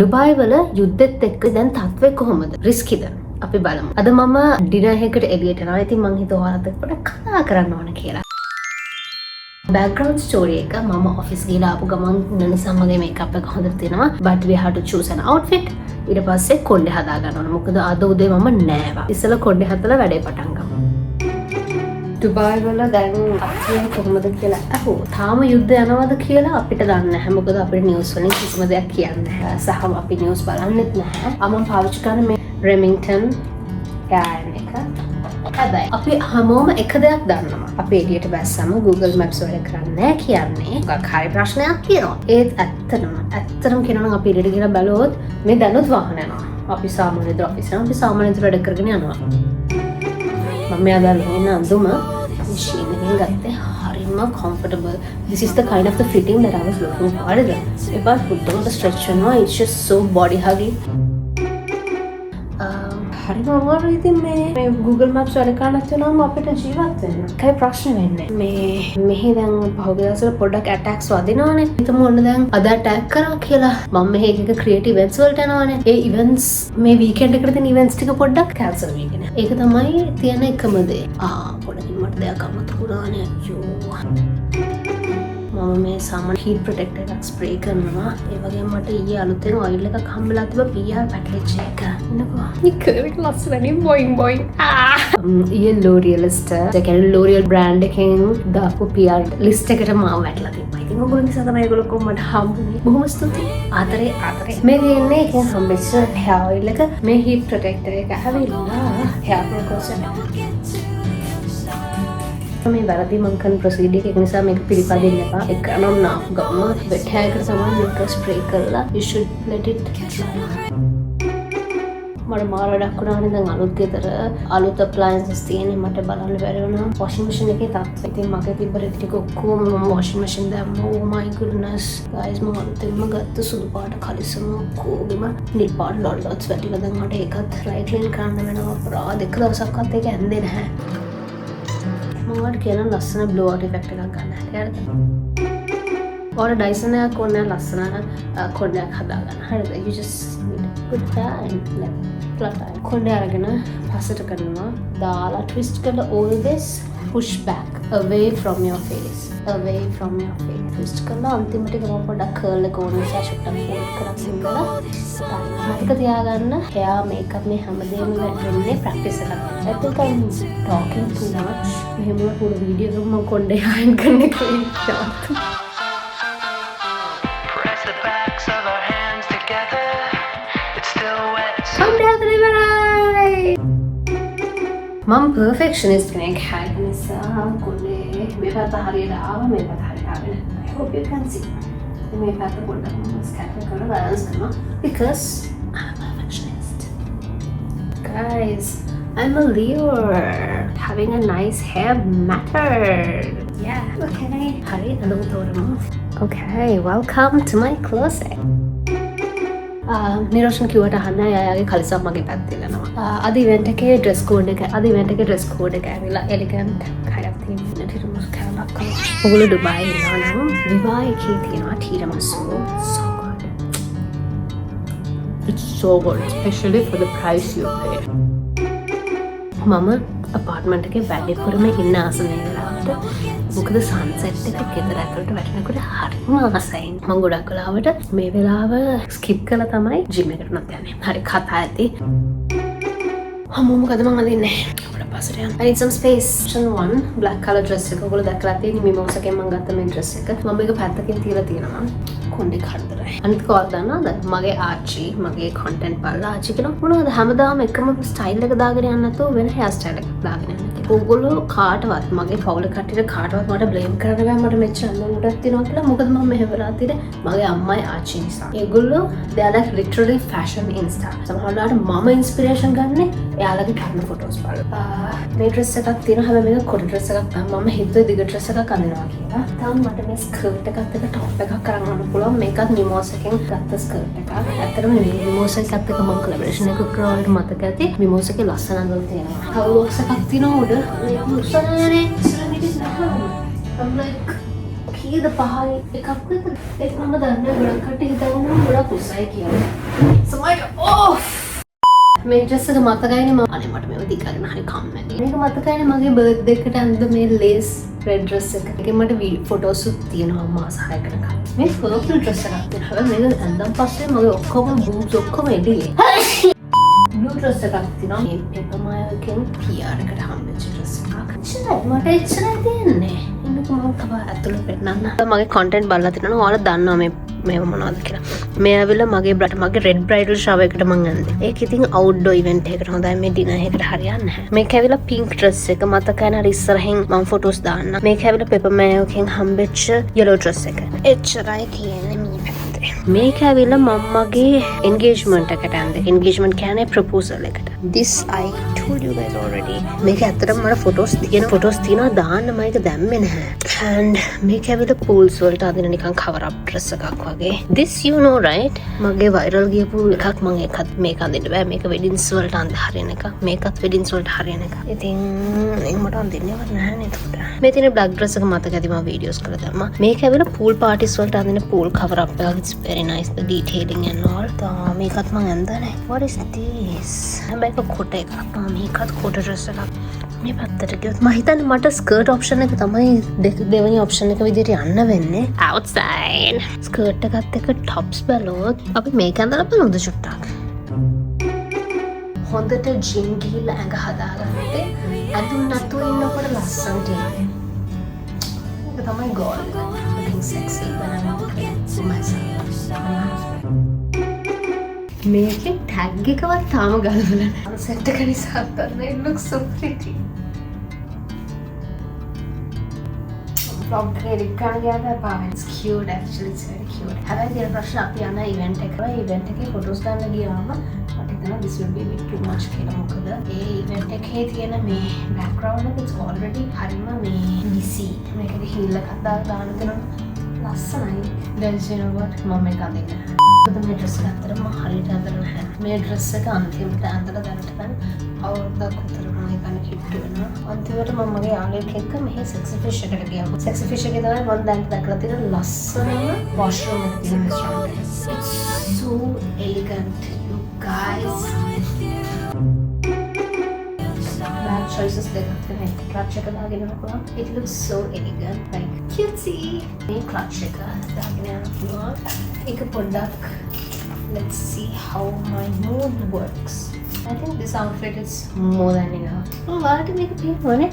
Dubai වල යුද්ධෙත් එක්ක දැන් තත්ත්වය කොහොමද? රිස්කිද? අපි බලමු. අද මම ඩිනර් එකකට එළියට යනවා. ඉතින් මං හිතුවා ඔයාලත් එක්ක පොඩ්ඩක් කතා කරන්න ඕන කියලා. background story එක මම ඔෆිස් ගිහලා ආපු ගමන් ඉන්න නිසා මගේ මේකප් එක හොඳට තියෙනවා. but we have to choose an outfit. ඊට පස්සේ කොණ්ඩේ හදා ගන්න ඕන. මොකද අද උදේ මම නෑවා. ඉස්සෙල්ලා කොණ්ඩේ හදලා වැඩේ පටන් ගමු. ඩුබායි වල දැන් අපේ කොහොමද කියලා අහුවා. තාම යුද්ධ යනවද කියලා අපිට දන්නේ නැහැ. මොකද අපේ නිවුස් වලින් කිසිම දෙයක් කියන්නේ නැහැ. සහ අපි නිවුස් බලන්නෙත් නැහැ. මම පාවිච්චි කරන මේ Remington ගෑන් එක. හැබැයි අපි හැමෝම එක දෙයක් දන්නවා. අපි එළියට බැස්සම Google Maps වැඩ කරන්නේ නැහැ කියන්නේ. මොකක් හරි ප්‍රශ්නයක් තියෙනවා. ඒත් ඇත්තටම කියනවා නම් අපි එළියට ගිහලා බැලුවොත් මේ දැනුත් වාහන යනවා. අපි සාමාන්‍ය විදිහට ඔෆිස් යනවා. අපි සාමාන්‍ය විදිහට වැඩ කරගෙන යනවා. මම මෙයාදල් ඉන්න අඳුම machine එකෙන් ගත්තේ හරිම comfortable. This is the kind of the fitting that I was looking for. It was good to stretch වෙනවා. It's just so body hugging. හරිම අමාරුයි ඉතින් මේ Google Maps වැඩ කරන්නත් වෙනවම අපිට ජීවත් වෙන්න. ඒකයි ප්‍රශ්නේ වෙන්නේ. මෙහි දැන් පහුගිය දවස්වල පොඩ්ඩක් attacks වදිනවනේ. හිතමු ඔන්න දැන් අද attack කරා කියලා. මම මෙහි එක creative events වලට යනවනේ. ඒ events මේ weekend එකට තියෙන events ටික පොඩ්ඩක් cancel වෙගෙන. ඒක තමයි තියෙන එකම දේ. පොඩකින් මට දෙයක් අමතක වුණානේ. අයියෝ. මම මේ සාමාන්‍ය heat protector එකක් spray කරනවා. ඒ වගේම මට ඊයේ අලුතෙන් oil එකක් හම්බෙලා තිබ්බා PR package එක. නේද? ඒක ලස්සනනේ boing boing. ඊයේ L'Oreal store, ඒ කියන්නේ L'Oreal brand එකෙන් දාපු PR list එකට මාව වැටලා තිබ්බා. ඉතින් ඔයගොල්ලෝ නිසා තමයි ඒගොල්ලෝ කොහොමද හම්බුනේ. බොහොම ස්තුතියි. ආතරේ. මේ දෙන්නේ එකෙන් හම්බෙච්ච hair oil එක. මේ heat protector එක හැවිලා hair protection එක. මේ වැරදි මං කරන ප්‍රොසීඩර් එක නිසා මේක පිළිපදින්න එපා. ඒක නම් නාප් ගම වෙට් හැර් එකට සමාන මේක ස්ප්‍රේ කරලා you should let it dry. මට මාර වැඩක් වුණානේ දැන් අලුත් ගෙදර අලුත් appliances තියෙන්නේ මට බලන්න බැරි වුණා. washing machine එකේ තත්ත්වය. ඉතින් මගේ තිබ්බ රෙදි ටික ඔක්කොම මම washing machine දැම්මා. oh my goodness guys මම අලුතෙන්ම ගත්ත සුදු පාට කලිසම ඔක්කොගෙම නිල් පාට ඩොට් ඩොට්ස් වැටිලා දැන් මට ඒකත් dry clean කරන්න වෙනවා. අපරාධ දෙක දවසක්වත් ඒක ඇඳේ නැහැ. මට කියන ලස්සන බ්ලෝ අවුට් ඉෆෙක්ට් එකක් ගන්න හැටියට. ඔයාලා Dyson එකක් ඕනේ ලස්සන කොණ්ඩයක් හදාගන්න. හරිද? You just need a good time. flat iron. කොණ්ඩය අරගෙන පස්සට කරනවා. දාලා twist කරලා all this push back away from your face. Away from your face. twist කරලා අන්තිමට ගම පොඩක් curl එක ඕන නිසා ෂොට්ටක් ෆෝල්ඩ් කරලා ඉඳලා මතක තියාගන්න hair makeup මේ හැමදේම වෙන්නේ practice එකක්. I think I'm talking too much. මෙහෙම පුරු වීඩියෝ එකක් මම කොණ්ඩේ අයින් කරන එක ඉස්සත්. Press the backs of our hands together. It's still wet. මම perfectionist කෙනෙක් හැයි නිසා කොණ්ඩේ මේ පැත්ත හරියට ආව මේ පැත්ත හරියට ආවේ නැහැ. I hope you can see. මේ පැත්ත පොඩ්ඩක් ස්කැටර් කරලා balance කරනවා because I'm a perfectionist. Guys, I'm a Leo. Having a nice hair matters. Yeah. Okay. Hari, okay, welcome to my closet. Niroshan කිව්වට අහන්න එයාගේ කලිසම් මගේ පැත්තේ යනවා. අද ඉවෙන්ට් එකේ dress code එක ඇවිල්ලා elegant kind of theme ටිරමස් කෑල්ලක් කරලා. ඔයගොල්ලෝ ඩුබායි ඉන්නවා නම් විවාහ එකේ තියෙනවා ටිරමසු. So good. It's so good, especially for the price you pay. මම apartment එකේ වැඩ කරම ඉන්න ආසනයේ වෙලාවට මොකද sunset එක ගෙදර ඇතුළට වැටෙනකොට හරිම ආසයි. මම ගොඩක් වෙලාවට මේ වෙලාව skip කරලා තමයි gym එකට නත් යන්නේ. හරි කතා ඇති. මොකද මම අඳින්නේ? අපිට පස්සට යන්න. I need some space. Option 1 black color dress එක. ඔයගොල්ලෝ දැක්කලා තියෙන mimosa එකෙන් මම ගත්ත මේ dress එක. මම මේක පැත්තකින් තියලා තියෙනවා. කොණ්ඩේ කරදරයි. අනිත් කවද දන්නවද? මගේ ආච්චි මගේ content බලලා ආච්චි කියනවා මොනවද හැමදාම එකම style එක දාගෙන යන්නේ නැතුව වෙන hair style එකක් දාගෙන යන්න කියලා. ඔයගොල්ලෝ කාටවත් මගේ පවුල කට්ටියට කාටවත් මට blame කරන්න බෑ මට මෙච්චර අඳුනටත් තියෙනවා කියලා. මොකද මම මෙහෙ වෙලා තියෙන්නේ මගේ අම්මයි ආච්චි නිසා. ඒගොල්ලෝ they are like literally fashion insta. සමහරවිට මම inspiration ගන්නෙ එයාලගේ කරන photos බලලා. මේ dress එකක් තියෙනවා හැබැයි මේක කොටි dress එකක් තමයි. මම හිතුවේ දිග dress එකක් අඳිනවා කියලා. තාම මට මේ skirt එකත් එක්ක top එකක් කරන් ගන්න පුළුවන්. මේකත් mimosa එකෙන් ගත්ත skirt එකක්. ඇත්තටම මේ mimosa එකත් එක්ක මම collaboration එකක් කරාට මතක ඇති. mimosa එකේ ලස්සන අඳුර තියෙනවා. කවුලොක්ස් එකක් තියෙනවා උඩ. I'm like, okay. කීයද 5යි එකක්ද ඒක මම දන්නේ ගොඩක් කට්ටිය හිතනවා ගොඩක් උසයි කියලා. සමහර මේ ඩ්‍රෙස් එක මතකයිනේ මම අනේ මට මේව දිගගෙන හරි කම්මැලි. මේක මතකයිනේ මගේ බර්ත්ඩේ එකට අඳ මේ ලේස් රෙඩ් ඩ්‍රෙස් එක. ඒකේ මට ෆොටෝස් උත් තියෙනවා මාස 6කට කලින්. මේ පර්පල් ඩ්‍රෙස් එකක් තියෙනවා. මේක ඇඳන් පස්සේ මගේ ඔක්කොම බූබ්ස් ඔක්කොම එළියේ. බ්ලූ ඩ්‍රෙස් එකක් තියෙනවා. මේ පෙපමායකින් PR එකට හම්බෙච්ච ඩ්‍රෙස් එකක්. මට එච්චරයි තියෙන්නේ. ඉන්නකෝ මම තව ඇතුළේ පෙන්නන්න. මගේ කන්ටෙන්ට් බලලා තිනවා. ඔයාලා දන්නවා මේව මොනවද කියලා. මේ ඇවිල්ලා මගේ රෙඩ් බ්‍රයිඩල් ෂවර් එකට මං යන්නේ. ඒක ඉතින් අවුට්ඩෝර් ඉවෙන්ට් එකකට හොඳයි මේ ඩිනර් එකකට හරියන්නේ නැහැ. මේක ඇවිල්ලා පින්ක් ඩ්‍රෙස් එක මතකයි නේද ඉස්සරහින් මම ෆොටෝස් දාන්න. මේක ඇවිල්ලා පෙපමායකින් හම්බෙච්ච yellow dress එක. එච්චරයි කියන්නේ මේ පැත්තේ. මේක ඇවිල්ලා මම්මගේ engagement එකට යන්නේ. engagement කියන්නේ proposal එකට. This I told you guys already. මේක ඇත්තටම මට ෆොටෝස් තියෙනවා දාන්න මම ඒක දැම්මේ නැහැ. and මේක ඇවිල්ලා pools වලට අදින නිකන් cover up dress එකක් වගේ. This you know right? මගේ viral ගියපු එකක් මම ඒකත් මේක අඳින්න බෑ. මේක weddings වලට අඳ හරියන එක. මේකත් weddings වලට හරියන එක. ඉතින් මේක මට අඳින්නවත් නැහැ නේද උඩ. මේ තියෙන black dress එක මතක ඇති මම වීඩියෝස් කරලා දැම්මා. මේක ඇවිල්ලා pool parties වලට අඳින pool cover up එකක්. It's very nice the detailing and all. මේකත් මම අඳන්නේ. What is this? මේක කොට එකක්. මේකත් කොට dress එකක්. මේ පැත්තට ගියොත් මම හිතන්නේ මට ස්කර්ට් ඔප්ෂන් එක තමයි දෙවෙනි ඔප්ෂන් එක විදිහට යන්න වෙන්නේ. outside ස්කර්ට් එකත් එක්ක টොප්ස් බලුවොත් අපි මේක ඇඳලා බලමුද චුට්ටක්. හොඳට ජිම් ගිහිල්ලා ඇඟ හදාගත්තේ ඇඳුම් නැතුව ඉන්නකොට ලස්සනට ඉන්නේ. ඒක තමයි goal. looking sexy when I'm looking to myself. මේකේ ටැග් එකවත් තාම ගලවලා නැහැ. සෙට් එක නිසා තමයි it looks so pretty. vlog edit කරන ගියාම it's cute actually it's very cute. හැබැයි තියෙන ප්‍රශ්න අපි යන event එකේ photos ගන්න ගියාම මට හිතෙනවා this will be a bit too much කියලා. මොකද ඒ event එකේ තියෙන මේ background එක it's already හරිම මේ busy. මේකේ හිල් එකක් දාන්න තියෙනවා ලස්සනයි. then you know what මම මේක අදින්න. මේ ඩ්‍රෙස් එක අතරම හරියට අඳලා නැහැ. මේ ඩ්‍රෙස් එක අන්තිමට අඳලා දැනට ගන්න අවුරුද්දක් විතර මම ඒකන කිට්ටු වෙනවා. අන්තිමට මම මගේ යාළුවෙක් එක්ක මෙහි සෙක්සි ෆිෂ් එකට ගියා. සෙක්සි ෆිෂ් එකේ තමයි මම දැන් දැකලා තියෙන ලස්සනම වොෂ්රූම් එක තියෙන රෙස්ටෝරන්ට් එක. It's so elegant you guys. Bag choices දෙකක් තියෙනවා. clutch එක දාගෙන යනකොට it looks so elegant like cutesy. මේ clutch එක දාගෙන යනකොට ඒක පොඩ්ඩක් let's see how my mood works. I think this outfit is more than enough. ඔයාලට මේක තේරෙනවනේ.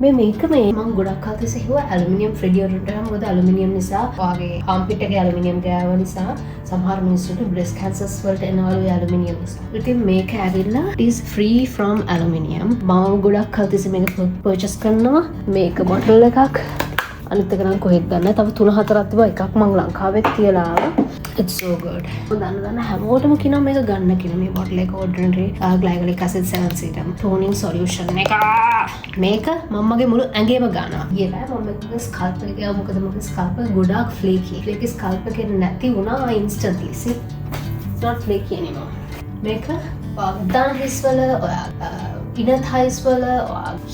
මේක මම ගොඩක් කල් තිස්සේ හිතුවා ඇලුමිනියම් ෆ්‍රෙඩියෝ වලට මොකද ඇලුමිනියම් නිසා වාගේ ආම්පිට් එකේ ඇලුමිනියම් ගෑව නිසා සමහර මිනිස්සුන්ට බ්‍රෙස්ට් කැන්සර්ස් වලට එනවලු ඇලුමිනියම් නිසා. ඉතින් මේක ඇවිල්ලා it is free from aluminium. මම ගොඩක් කල් තිස්සේ මේක purchase කරනවා. මේක බොටල් එකක් අනිත් එක නම් කොහෙත් ගන්න. තව 3-4ක් තිබ්බා. එකක් මම ලංකාවෙත් තියලා ආවා. It's so good. දන්න හැමෝටම කියනවා මේක ගන්න කියලා. මේ බොටල් එක ordinary glycolic acid 7 serum toning solution එක. මේක මමගේ මුළු ඇඟේම ගන්නවා. ඊළඟ මම මේක ස්කල්ප් එක ගියා. මොකද මගේ ස්කල්ප් එක ගොඩාක් flaky. flaky ස්කල්ප් එකේ නැති වුණා instantly. See? It's not flaky anymore. මේක දාන හිස් වල inner thighs වල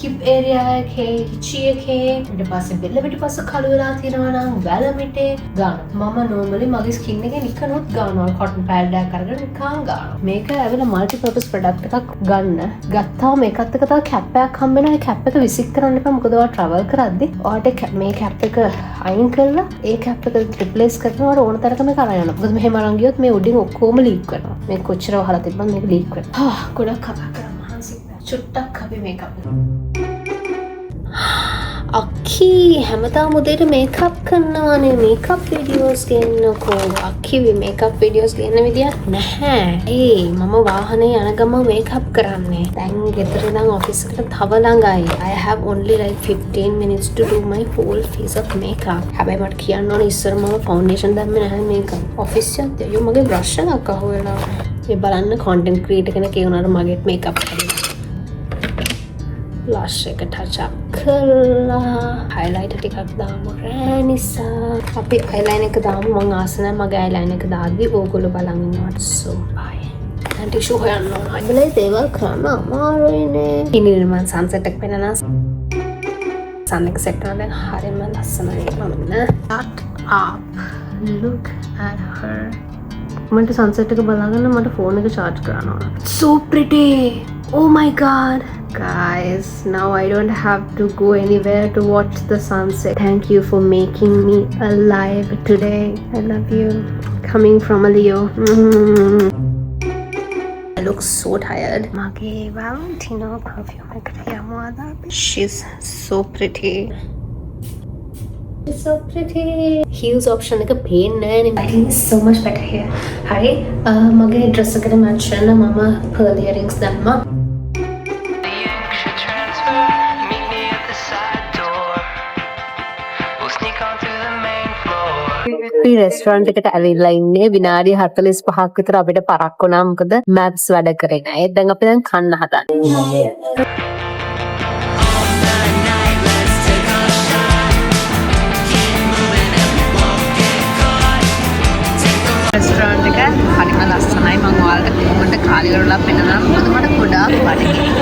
hip area එකේ හිචි එකේ ඊට පස්සේ බෙල්ල පිටපස්ස කළු වෙලා තියෙනවා නම් වැලමිටේ ගන්නවා. මම normally මගේ skin එකේ නිකනොත් ගන්නවා cotton pad එකක් අරගෙන නිකන් ගන්නවා. මේක ඇවිල්ලා multi purpose product එකක් ගන්න. ගත්තාම මේකත් එක්ක තව cap එකක් හම්බ වෙනවා. ඒ cap එක විසික් කරන්න එපා. මොකද ඔයා travel කරද්දි ඔයාට මේ cap එක අයින් කරලා ඒ cap එක replace කරනවා ඕන තරක මේක අරන් යනවා. මොකද මෙහෙම අරන් ගියොත් මේ උඩින් ඔක්කොම leak වෙනවා. මේ කොච්චර වහලා තිබ්බත් මේක leak වෙනවා. ගොඩක් කතා කරා මහන්සි. චුට්ටක් අපි මේකප් අක්කි හැමදාම උදේට මේකප් කරනවානේ. මේකප් වීඩියෝස් ගන්නකෝ. අක්කි මේකප් වීඩියෝස් ගන්න විදියක් නැහැ. මම වාහනේ යන ගමන් මේකප් කරන්නේ. දැන් ගෙදර ඉඳන් ඔෆිස් එකට තව ළඟයි. I have only like 15 minutes to do my whole face of makeup. හැබැයි මට කියන්න ඕනේ ඉස්සර මම ෆවුන්ඩේෂන් දැම්මේ නැහැ මේක. ඔෆිස් යද්දී අයියෝ මගේ බ්‍රෂ් එකක් අහුවෙලා. ඒ බලන්න content creator කෙනෙක් ඒ උනාට මගේත් මේකප් කරලා blush එක touch up කරලා highlighter ටිකක් දාමු රෑ නිසා. අපි eyeliner එක දාමු. මම ආස නැහැ මගේ eyeliner එක දාද්දි ඕගොල්ලෝ බලන් ඉන්නවට. so bye. and tissue හොයන්න ඕන. අයිබලේ දේවල් කරන්න අමාරුයිනේ. ඉතින් මම sunset එක පෙන්නනවා. sun එක set වෙනවා. දැන් හරියම ලස්සනයි. මම shut up. Look at her. මට sunset එක බලාගන්න මට phone එක charge කරන්න ඕන. So pretty. Oh my god. Guys, now I don't have to go anywhere to watch the sunset. Thank you for making me alive today. I love you. Coming from a Leo. I look so tired. Mage Valentino perfume ekata yamuada. She's so pretty. She's so pretty. Heels option එක පේන්නේ නැහැ නේ. I think it's so much better here. හරි. මගේ dress එකට match වෙන මම pearl earrings දැම්මා. අපි රෙස්ටෝරන්ට් එකට ඇවිල්ලා ඉන්නේ විනාඩි 45ක් විතර අපිට පරක් වුණා මොකද මැප්ස් වැඩ කරේ නැහැ. දැන් අපි දැන් කන්න හදන්නේ. රෙස්ටෝරන්ට් එක හරිම ලස්සනයි. මම ඔයාලට කොහොමද කාලි වලලා පෙන්නනවා. මොකද මට ගොඩාක් බඩගිනි.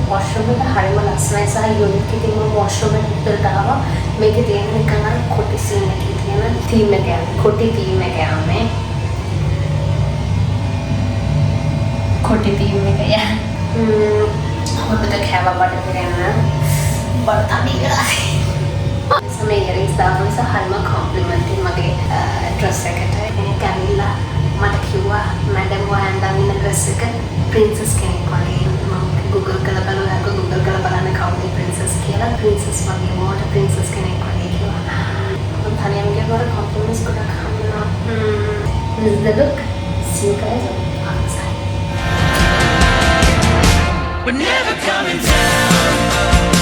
washroom එක හරිම ලස්සනයි සහ යුනික් එකේ තියෙන washroom එකට දාවා මේකේ තියෙන නිකන් අර කොටි සීන් එකේ තියෙන theme එක යන්නේ කොටි theme එක යන්නේ කොටි theme එක හොඳට කැව බඩ පිරෙන්න බඩ තනියලා සමේ earrings දාන්න සහ හරිම කොම්ප්ලිමන්ට් මගේ dress එකට ඒක ඇවිල්ලා මට කිව්වා මැඩම් ඔයා අඳින dress එක princess කෙනෙක් වගේ Google කරලා බලලා Google කරලා බලන්න කවුද princess කියලා princess වගේ මොකට princess කෙනෙක් වගේ කියලා මම තනියම ගියවර compliments ගොඩක් හම්බුණා this is the look see you guys on the side we're never coming down